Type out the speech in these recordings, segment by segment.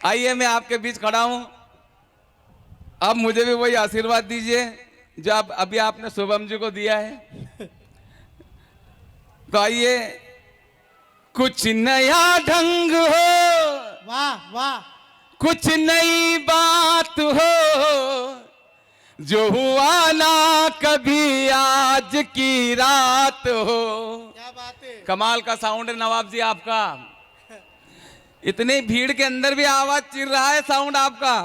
आइए मैं आपके बीच खड़ा हूं, अब मुझे भी वही आशीर्वाद दीजिए जो अभी आपने शुभम जी को दिया है। तो आइए, कुछ नया ढंग हो, वाह वाह, कुछ नई बात हो, जो हुआ ना कभी आज की रात हो। क्या बात है। कमाल का साउंड है नवाब जी आपका। इतनी भीड़ के अंदर भी आवाज चिर रहा है साउंड आपका।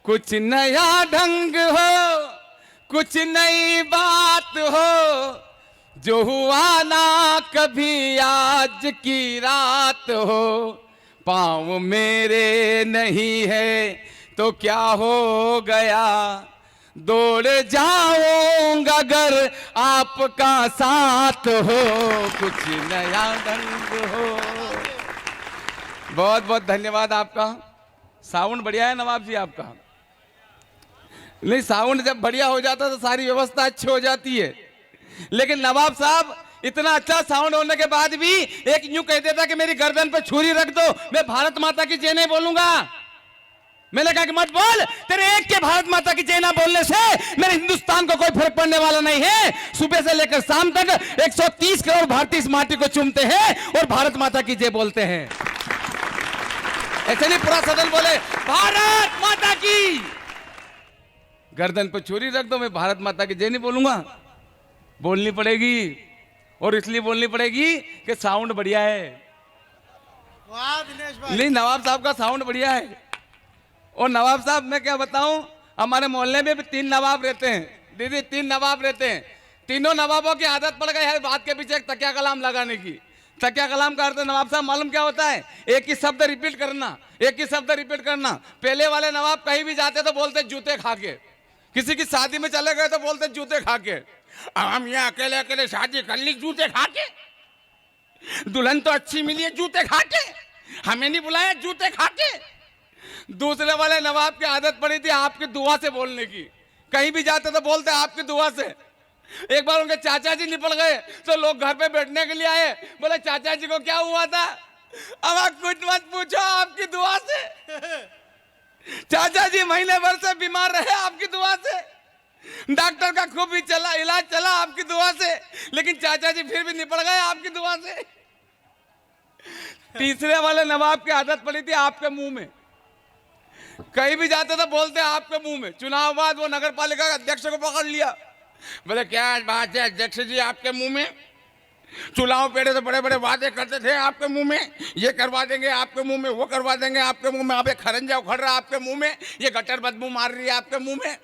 कुछ नया ढंग हो, कुछ नई बात हो, जो हुआ ना कभी आज की रात हो। पाँव मेरे नहीं है तो क्या हो गया, दौड़ जाऊंगा अगर आपका साथ हो। कुछ नया ढंग हो। बहुत बहुत धन्यवाद आपका। साउंड बढ़िया है नवाब जी आपका। नहीं, साउंड जब बढ़िया हो जाता तो सारी व्यवस्था अच्छी हो जाती है। लेकिन नवाब साहब, इतना अच्छा साउंड होने के बाद भी एक यूं कह देता कि मेरी गर्दन पे छुरी रख दो, मैं भारत माता की जय नहीं बोलूंगा। मैंने कहा कि मत बोल, तेरे एक के भारत माता की जय ना बोलने से मेरे हिंदुस्तान को कोई फर्क पड़ने वाला नहीं है। सुबह से लेकर शाम तक 130 करोड़ भारतीय इस माटी को चूमते हैं और भारत माता की जय बोलते हैं। ऐसे नहीं पूरा सदन बोले भारत माता की। गर्दन पर छुरी रख दो, मैं भारत माता की जय नहीं बोलूंगा। बोलनी पड़ेगी, और इसलिए बोलनी पड़ेगी कि साउंड बढ़िया है। वाह दिनेश भाई। नहीं, नवाब साहब का साउंड बढ़िया है। और नवाब साहब, मैं क्या बताऊं, हमारे मोहल्ले में भी 3 नवाब रहते हैं दीदी, 3 नवाब रहते हैं। तीनों नवाबों की आदत पड़ गई है बात के पीछे एक तकिया कलाम लगाने की। तकिया कलाम का अर्थ नवाब साहब मालूम क्या होता है? एक ही शब्द रिपीट करना, एक ही शब्द रिपीट करना। पहले वाले नवाब कहीं भी जाते तो बोलते जूते खा के, किसी की शादी में चले गए तो बोलते जूते खा के। हम यहाँ अकेले अकेले शादी कर ली जूते खा के, दुल्हन तो अच्छी मिली है जूते खा के, हमें नहीं बुलाया जूते खा के। दूसरे वाले नवाब की आदत पड़ी थी आपकी दुआ से बोलने की। कहीं भी जाते तो बोलते आपकी दुआ से। एक बार उनके चाचा जी निकल गए तो लोग घर पे बैठने के लिए आए, बोले चाचा जी को क्या हुआ था? अब आप कुछ मत पूछो, आपकी दुआ से। चाचा जी महीने भर से बीमार रहे आपकी दुआ से, डॉक्टर का खूब भी चला, इलाज चला आपकी दुआ से, लेकिन चाचा जी फिर भी निपट गए आपकी दुआ से। तीसरे वाले नवाब की आदत पड़ी थी आपके मुंह में। कहीं भी जाते तो बोलते आपके मुंह में। चुनाव बाद वो नगर पालिका के अध्यक्ष को पकड़ लिया, बोले क्या बात है अध्यक्ष जी आपके मुंह में? चुनाव पहले तो बड़े बड़े वादे करते थे आपके मुंह में, ये करवा देंगे आपके मुंह में, वो करवा देंगे आपके मुंह में। अब खरंजा उखड़ रहा आपके मुंह में, ये गटर बदबू मार रही है आपके मुंह में।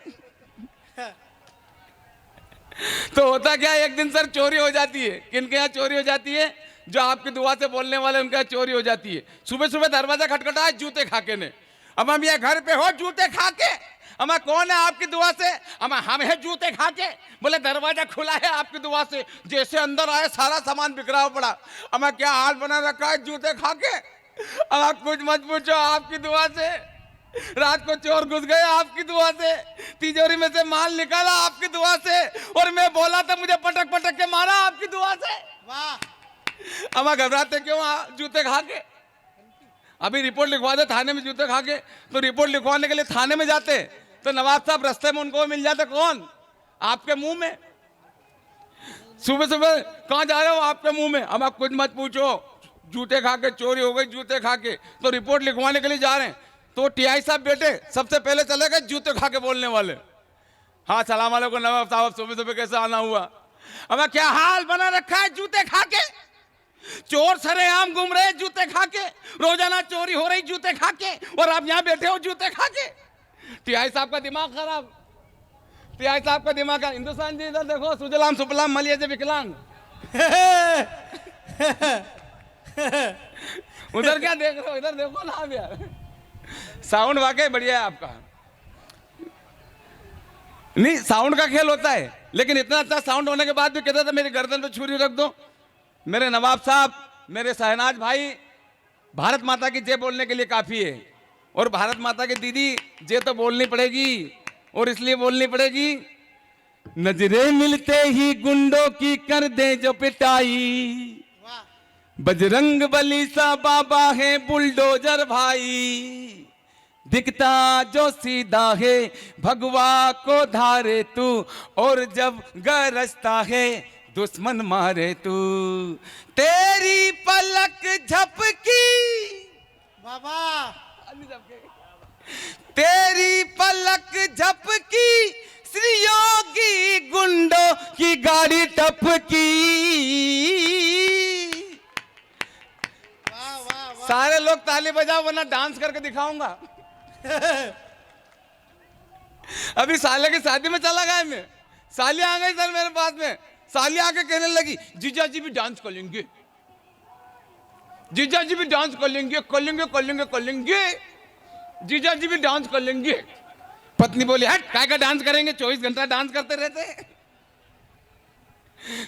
तो होता क्या, एक दिन सर चोरी हो जाती है। किनके यहाँ चोरी हो जाती है? जो आपकी दुआ से बोलने वाले उनके यहाँ चोरी हो जाती है। सुबह सुबह दरवाजा खटखटा जूते खाके ने। अब हम ये घर पे हो जूते खा के, हमें कौन है आपकी दुआ से? हम है जूते खा के। बोले दरवाजा खुला है आपकी दुआ से, जैसे अंदर आए सारा सामान बिखरा पड़ा। हमें क्या हाल बना रखा है जूते खा के। अब आप कुछ मत पूछो, आपकी दुआ से। रात को चोर घुस गए आपकी दुआ से, तिजोरी में से माल निकाला आपकी दुआ से, और मैं बोला तो मुझे पटक पटक के मारा आपकी दुआ से। वाह। अब घबराते क्यों जूते खा के? अभी रिपोर्ट लिखवा दे थाने में जूते खा के। तो रिपोर्ट लिखवाने के लिए थाने में जाते तो नवाब साहब रास्ते में उनको मिल जाते, कौन? आपके मुंह में। सुबह सुबह कहाँ जा रहे हो? आपके मुंह में। अब आप कुछ मत पूछो, जूते खा के चोरी हो गई जूते खा के। तो रिपोर्ट लिखवाने के लिए जा रहे हैं तो टीआई साहब बेटे सबसे पहले चले गए जूते खा के बोलने वाले। हाँ सलाम वालेकुम नवाब साहब, सुबह सुबह कैसे आना हुआ? अब क्या हाल बना रखा है जूते खा के? चोर सरेआम घूम रहे जूते खा के, रोजाना चोरी हो रही जूते खा के, और आप यहाँ बैठे हो जूते खा के। टीआई साहब का दिमाग खराब, टीआई साहब का दिमाग खराब। हिंदुस्तान जी इधर देखो, सुजलाम सुफलाम मलिए जे विकलांग। उधर क्या देख रहे हो, इधर देखो ना आप यार। साउंड वाकई बढ़िया है आपका। नहीं, साउंड का खेल होता है, लेकिन इतना अच्छा साउंड होने के बाद भी कहता था मेरी गर्दन पे छुरी रख दो। मेरे नवाब साहब, मेरे शहनाज भाई, भारत माता की जय बोलने के लिए काफी है। और भारत माता की दीदी जय तो बोलनी पड़ेगी, और इसलिए बोलनी पड़ेगी, नजरें मिलते ही गुंडों की कर दे जो पिटाई, बजरंग बली सा बाबा है बुलडोजर भाई, दिखता जो सीधा है भगवा को धारे तू, और जब गरजता है दुश्मन मारे तू। तेरी पलक झपकी बाबा तेरी पलक झपकी, श्री योगी गुंडों की गाड़ी टपकी। वाह वाह वाह। सारे लोग ताली बजाओ वरना डांस करके दिखाऊंगा। अभी साले की शादी में चला गया मैं, साली आ गई सर मेरे पास में, साली आके कहने लगी जीजा जी भी डांस कर लेंगे, जीजा जी भी डांस कर लेंगे, कर लेंगे कर लेंगे कर लेंगे, जीजा जी भी डांस कर लेंगे। पत्नी बोली हट काय का डांस करेंगे, 24 घंटा डांस करते रहते हैं।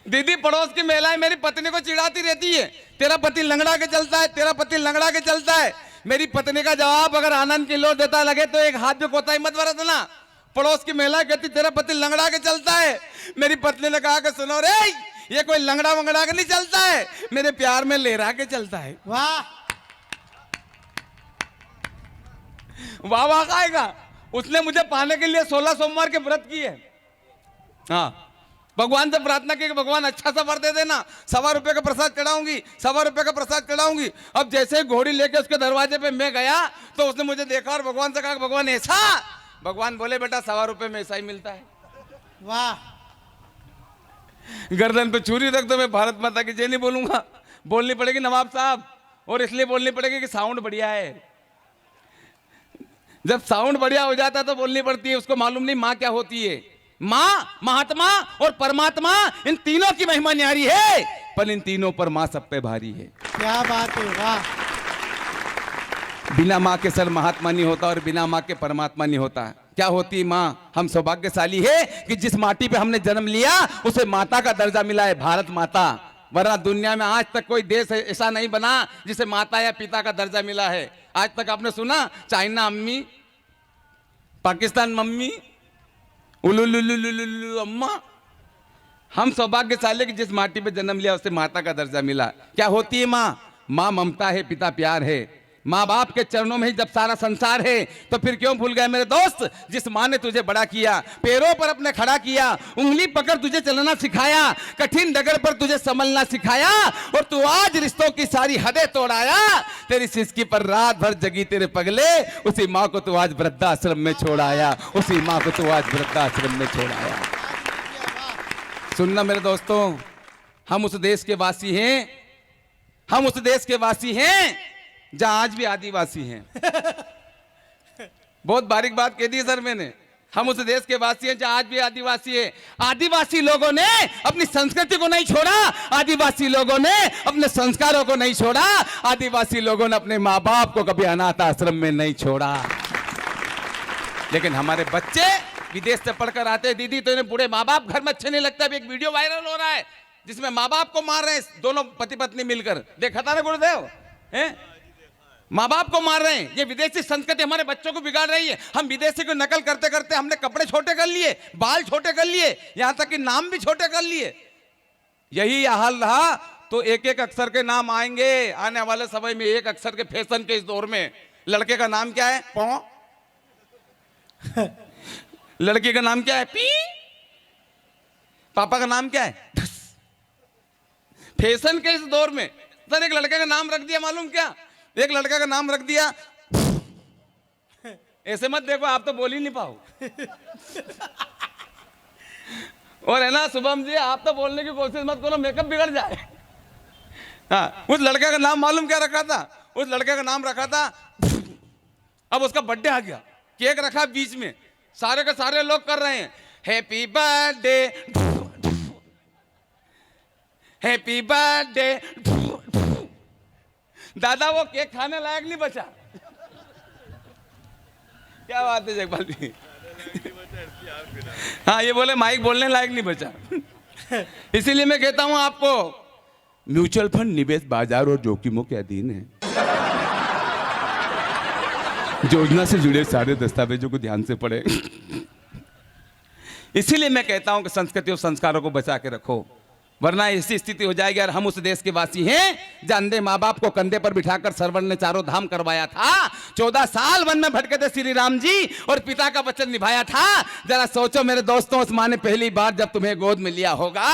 दीदी पड़ोस की महिलाएं मेरी पत्नी को चिढ़ाती रहती है, तेरा पति लंगड़ा के चलता है, तेरा पति लंगड़ा के चलता है। मेरी पत्नी का जवाब अगर आनंद की लो देता लगे तो एक हाथ में कोताही मत बरतना। पड़ोस की महिला कहती तेरा पति लंगड़ा के चलता है। मेरी पत्नी ने कहा कि सुनो रे, ये कोई लंगड़ा वंगड़ा के नहीं चलता है, मेरे प्यार में लहरा के चलता है। वाह वाह वाह खाएगा। उसने मुझे पाने के लिए 16 सोमवार के व्रत किए। हाँ, भगवान से प्रार्थना की कि भगवान अच्छा सा वर दे देना, 1.25 रुपए का प्रसाद चढ़ाऊंगी, 1.25 रुपए का प्रसाद चढ़ाऊंगी। अब जैसे ही घोड़ी लेके उसके दरवाजे पे मैं गया तो उसने मुझे देखा और भगवान से कहा भगवान ऐसा, भगवान बोले बेटा 1.25 रुपए में ऐसा ही मिलता है। वाह गर्दन पे छुरी रख दो, मैं भारत माता की जय नहीं बोलूंगा, बोलनी पड़ेगी नवाब साहब, और इसलिए बोलनी पड़ेगी कि साउंड बढ़िया है। जब साउंड बढ़िया हो जाता है तो बोलनी पड़ती है। उसको मालूम नहीं माँ क्या होती है। माँ, महात्मा और परमात्मा, इन तीनों की महिमा न्यारी है, पर इन तीनों पर माँ सब पे भारी है। क्या बात है। वाह बिना माँ के सर महात्मा नहीं होता और बिना माँ के परमात्मा नहीं होता। क्या होती माँ? हम सौभाग्यशाली है कि जिस माटी पे हमने जन्म लिया उसे माता का दर्जा मिला है, भारत माता। वरना दुनिया में आज तक कोई देश ऐसा नहीं बना जिसे माता या पिता का दर्जा मिला है। आज तक आपने सुना चाइना अम्मी, पाकिस्तान मम्मी, उलुलुलुलुलुलु अम्मा। हम सौभाग्यशाली कि जिस माटी पे जन्म लिया उसे माता का दर्जा मिला। क्या होती है माँ? माँ ममता है, पिता प्यार है। माँ बाप के चरणों में ही जब सारा संसार है तो फिर क्यों भूल गए मेरे दोस्त, जिस माँ ने तुझे बड़ा किया, पैरों पर अपने खड़ा किया, उंगली पकड़ तुझे चलना सिखाया, कठिन डगर पर तुझे संभलना सिखाया, और तू आज रिश्तों की सारी हदें तोड़ाया। तेरी सिसकी पर रात भर जगी तेरे पगले, उसी माँ को तू आज वृद्धाश्रम में छोड़ाया, उसी माँ को तू आज वृद्धाश्रम में छोड़ाया। सुनना मेरे दोस्तों, हम उस देश के वासी हैं, हम उस देश के वासी हैं जहां आज भी आदिवासी हैं। बहुत बारीक बात कह दी सर मैंने। हम उस देश के वासी हैं जहां आज भी आदिवासी है। आदिवासी लोगों ने अपनी संस्कृति को नहीं छोड़ा, आदिवासी लोगों ने अपने संस्कारों को नहीं छोड़ा, आदिवासी लोगों ने अपने माँ बाप को कभी अनाथ आश्रम में नहीं छोड़ा। लेकिन हमारे बच्चे विदेश से पढ़कर आते हैं, दीदी तो इन्हें बूढ़े माँ बाप घर में अच्छे नहीं लगता। अभी एक वीडियो वायरल हो रहा है जिसमें माँ बाप को मार रहे हैं दोनों पति पत्नी मिलकर, देखा था ना गुरुदेव? हैं, माँ बाप को मार रहे हैं। ये विदेशी संस्कृति हमारे बच्चों को बिगाड़ रही है। हम विदेशी को नकल करते करते हमने कपड़े छोटे कर लिए, बाल छोटे कर लिए, यहां तक कि नाम भी छोटे कर लिए। यही हाल रहा तो एक एक अक्षर के नाम आएंगे आने वाले समय में। एक अक्षर के फैशन के इस दौर में लड़के का नाम क्या है? पौ। लड़की का नाम क्या है? पी। पापा का नाम क्या है? धस। फैशन के इस दौर में सर एक लड़के का नाम रख दिया, मालूम क्या? एक लड़का का नाम रख दिया, ऐसे मत देखो आप तो बोल ही नहीं पाओ। और है ना शुभम जी, आप तो बोलने की कोशिश मत करो, मेकअप बिगड़ जाए। हाँ, उस लड़के का नाम मालूम क्या रखा था? उस लड़के का नाम रखा था, अब उसका बर्थडे आ गया, केक रखा बीच में, सारे के सारे लोग कर रहे हैं हैप्पी बर्थडे, हैप्पी बर्थडे। दादा वो केक खाने लायक नहीं बचा। क्या बात है जगपाल जी? हाँ, ये बोले माइक बोलने लायक नहीं बचा। इसीलिए मैं कहता हूं आपको, म्यूचुअल फंड निवेश बाजार और जोखिमों के अधीन है। योजना से जुड़े सारे दस्तावेजों को ध्यान से पढ़े। इसीलिए मैं कहता हूं कि संस्कृति और संस्कारों को बचा के रखो। वरना ऐसी स्थिति हो जाएगी। और हम उस देश के वासी हैं जहां अंधे माँ बाप को कंधे पर बिठाकर सरवण ने चारों धाम करवाया था। 14 साल वन में भटके थे श्री राम जी और पिता का वचन निभाया था। जरा सोचो मेरे दोस्तों, उस माँ ने पहली बार जब तुम्हें गोद में लिया होगा,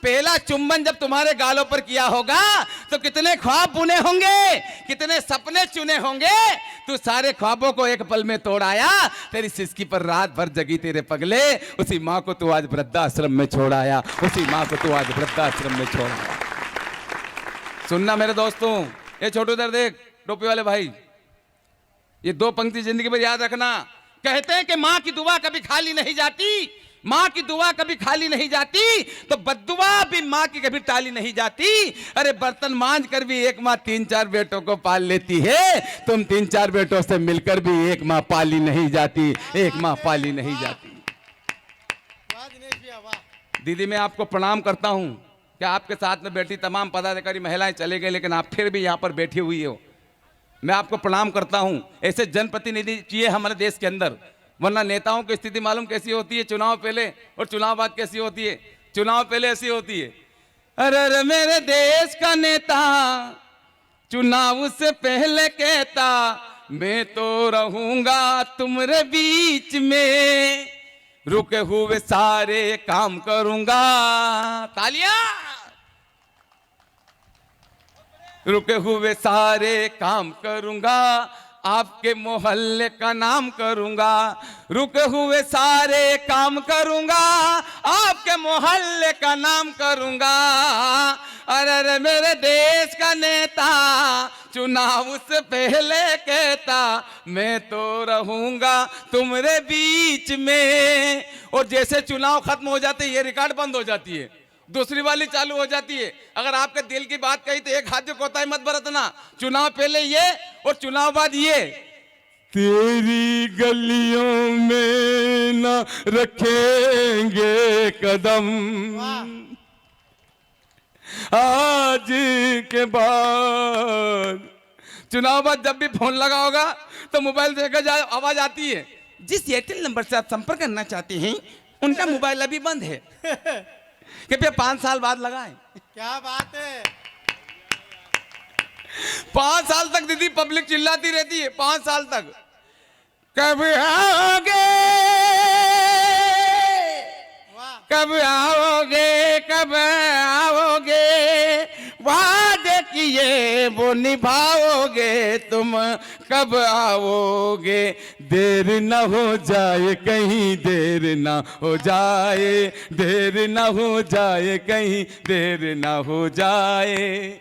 पहला चुंबन जब तुम्हारे गालों पर किया होगा, तो कितने ख्वाब बुने होंगे, कितने सपने चुने होंगे। तू सारे ख्वाबों को एक पल में तोड़ आया। तेरी सिसकी पर रात भर जगी तेरे पगले, उसी माँ को तू आज वृद्धाश्रम में छोड़ आया, उसी माँ को तू आज वृद्धाश्रम में छोड़ आया। सुनना मेरे दोस्तों, ये छोटू इधर देख, टोपी वाले भाई, ये 2 पंक्ति जिंदगी में याद रखना। कहते हैं कि माँ की दुआ कभी खाली नहीं जाती, माँ की दुआ कभी खाली नहीं जाती, तो बद्दुआ भी माँ की कभी टाली नहीं जाती। अरे बर्तन मांज कर भी एक माँ 3-4 बेटों को पाल लेती है, तुम 3-4 बेटों से मिलकर भी एक माँ पाली नहीं जाती, एक माँ पाली नहीं जाती। वाह दिनेश भैया, वाह। दीदी मैं आपको प्रणाम करता हूँ कि आपके साथ में बैठी तमाम पदाधिकारी महिलाएं चले गए, लेकिन आप फिर भी यहाँ पर बैठी हुई हो। मैं आपको प्रणाम करता हूँ। ऐसे जनप्रतिनिधि चाहिए हमारे देश के अंदर, वरना नेताओं की स्थिति मालूम कैसी होती है, चुनाव पहले और चुनाव बाद कैसी होती है। चुनाव पहले ऐसी होती है, अरे मेरे देश का नेता चुनाव से पहले कहता, मैं तो रहूंगा तुम्हारे बीच में, रुके हुए सारे काम करूंगा। तालियां। रुके हुए सारे काम करूंगा, आपके मोहल्ले का नाम करूंगा। रुके हुए सारे काम करूंगा, आपके मोहल्ले का नाम करूंगा। अरे मेरे देश का नेता चुनाव से पहले कहता, मैं तो रहूंगा तुम्हारे बीच में। और जैसे चुनाव खत्म हो जाते ये रिकॉर्ड बंद हो जाती है, दूसरी वाली चालू हो जाती है। अगर आपके दिल की बात कही तो एक हाथ से कोताही मत बरतना। चुनाव पहले ये और चुनाव बाद ये, तेरी गलियों में न रखेंगे कदम, आज के बाद। चुनाव बाद जब भी फोन लगा होगा तो मोबाइल देखा जाए, आवाज आती है, जिस एयरटेल नंबर से आप संपर्क करना चाहते हैं उनका मोबाइल अभी बंद है, कृपया 5 साल बाद लगाएं। क्या बात है। 5 साल तक दीदी पब्लिक चिल्लाती रहती है, 5 साल तक। कब आओगे, कब आओगे, कब आओगे, वादे किए वो निभाओगे तुम, कब आओगे। देर न हो जाए कहीं, देर न हो जाए, देर न हो जाए कहीं, देर न हो जाए।